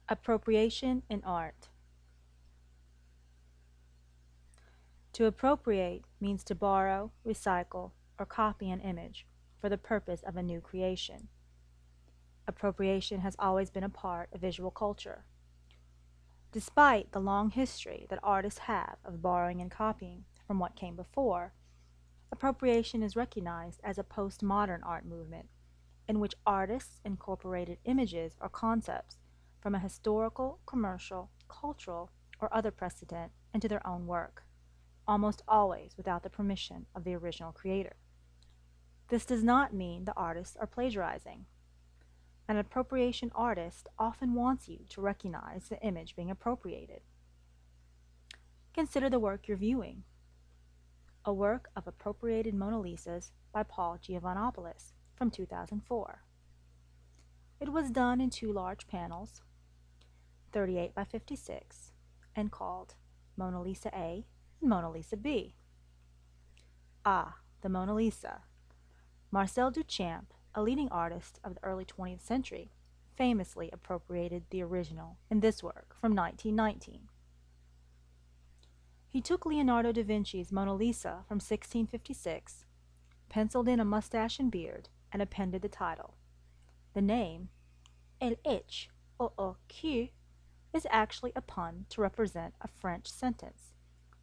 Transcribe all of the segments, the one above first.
Appropriation in art. To appropriate means to borrow, recycle, or copy an image for the purpose of a new creation. Appropriation has always been a part of visual culture. Despite the long history that artists have of borrowing and copying from what came before, appropriation is recognized as a postmodern art movement in which artists incorporated images or concepts from a historical, commercial, cultural, or other precedent into their own work, almost always without the permission of the original creator. This does not mean the artists are plagiarizing. An appropriation artist often wants you to recognize the image being appropriated. Consider the work you're viewing, a work of appropriated Mona Lisas by Paul Giovanopoulous from 2004. It was done in two large panels, 38 by 56, and called Mona Lisa A and Mona Lisa B. Ah, the Mona Lisa. Marcel Duchamp, a leading artist of the early 20th century, famously appropriated the original in this work from 1919. He took Leonardo da Vinci's Mona Lisa from 1656, penciled in a mustache and beard, and appended the title. The name, LHOOQ, is actually a pun to represent a French sentence,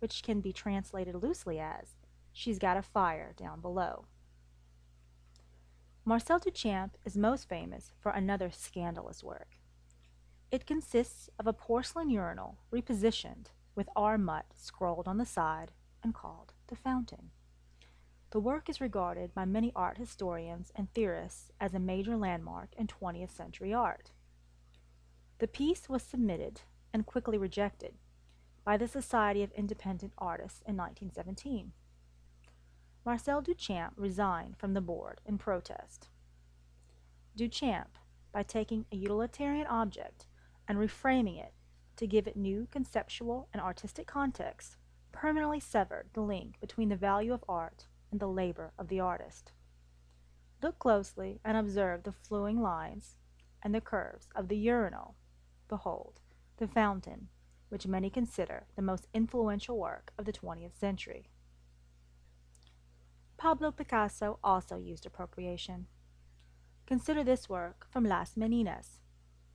which can be translated loosely as, "She's got a fire down below." Marcel Duchamp is most famous for another scandalous work. It consists of a porcelain urinal repositioned with R. Mutt scrolled on the side and called the Fountain. The work is regarded by many art historians and theorists as a major landmark in 20th century art. The piece was submitted and quickly rejected by the Society of Independent Artists in 1917. Marcel Duchamp resigned from the board in protest. Duchamp, by taking a utilitarian object and reframing it to give it new conceptual and artistic context, permanently severed the link between the value of art and the labor of the artist. Look closely and observe the flowing lines and the curves of the urinal. Behold, the Fountain, which many consider the most influential work of the 20th century. Pablo Picasso also used appropriation. Consider this work from Las Meninas,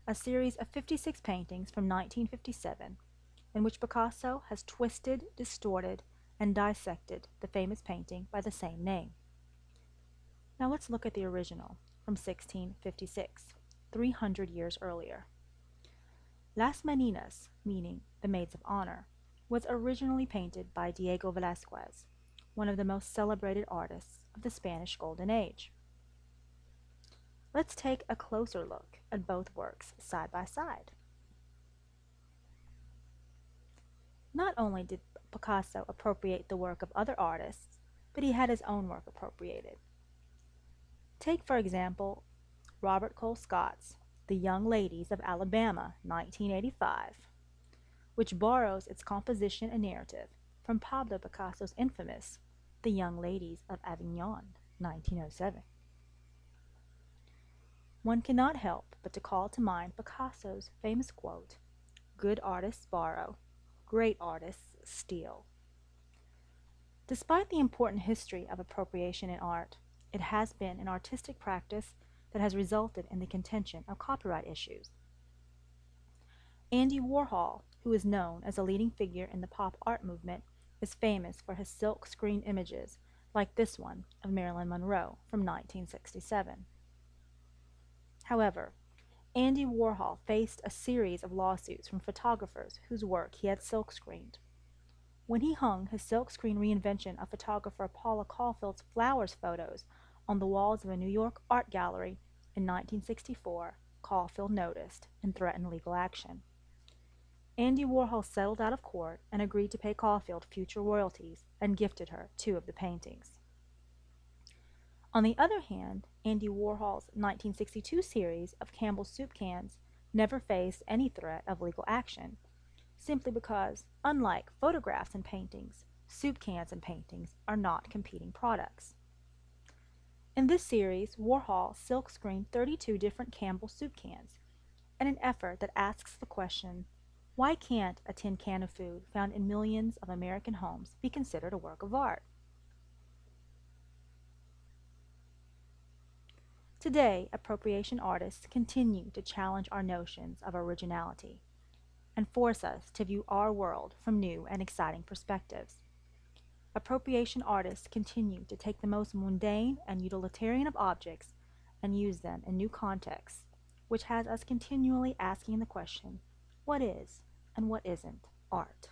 a series of 56 paintings from 1957, in which Picasso has twisted, distorted, and dissected the famous painting by the same name. Now let's look at the original from 1656, 300 years earlier. Las Meninas, meaning the Maids of Honor, was originally painted by Diego Velázquez, one of the most celebrated artists of the Spanish Golden Age. Let's take a closer look at both works side by side. Not only did Picasso appropriate the work of other artists, but he had his own work appropriated. Take, for example, Robert Colescott's The Young Ladies of Alabama, 1985, which borrows its composition and narrative from Pablo Picasso's infamous The Young Ladies of Avignon, 1907. One cannot help but to call to mind Picasso's famous quote, "Good artists borrow, great artists steal." Despite the important history of appropriation in art, it has been an artistic practice that has resulted in the contention of copyright issues. Andy Warhol, who is known as a leading figure in the pop art movement, is famous for his silk screen images like this one of Marilyn Monroe from 1967. However, Andy Warhol faced a series of lawsuits from photographers whose work he had silkscreened. When he hung his silkscreen reinvention of photographer Paula Caulfield's flowers photos on the walls of a New York art gallery in 1964, Caulfield noticed and threatened legal action. Andy Warhol settled out of court and agreed to pay Caulfield future royalties and gifted her two of the paintings. On the other hand, Andy Warhol's 1962 series of Campbell's soup cans never faced any threat of legal action, simply because, unlike photographs and paintings, soup cans and paintings are not competing products. In this series, Warhol silkscreened 32 different Campbell soup cans, in an effort that asks the question, why can't a tin can of food found in millions of American homes be considered a work of art? Today, appropriation artists continue to challenge our notions of originality and force us to view our world from new and exciting perspectives. Appropriation artists continue to take the most mundane and utilitarian of objects and use them in new contexts, which has us continually asking the question, what is and what isn't art?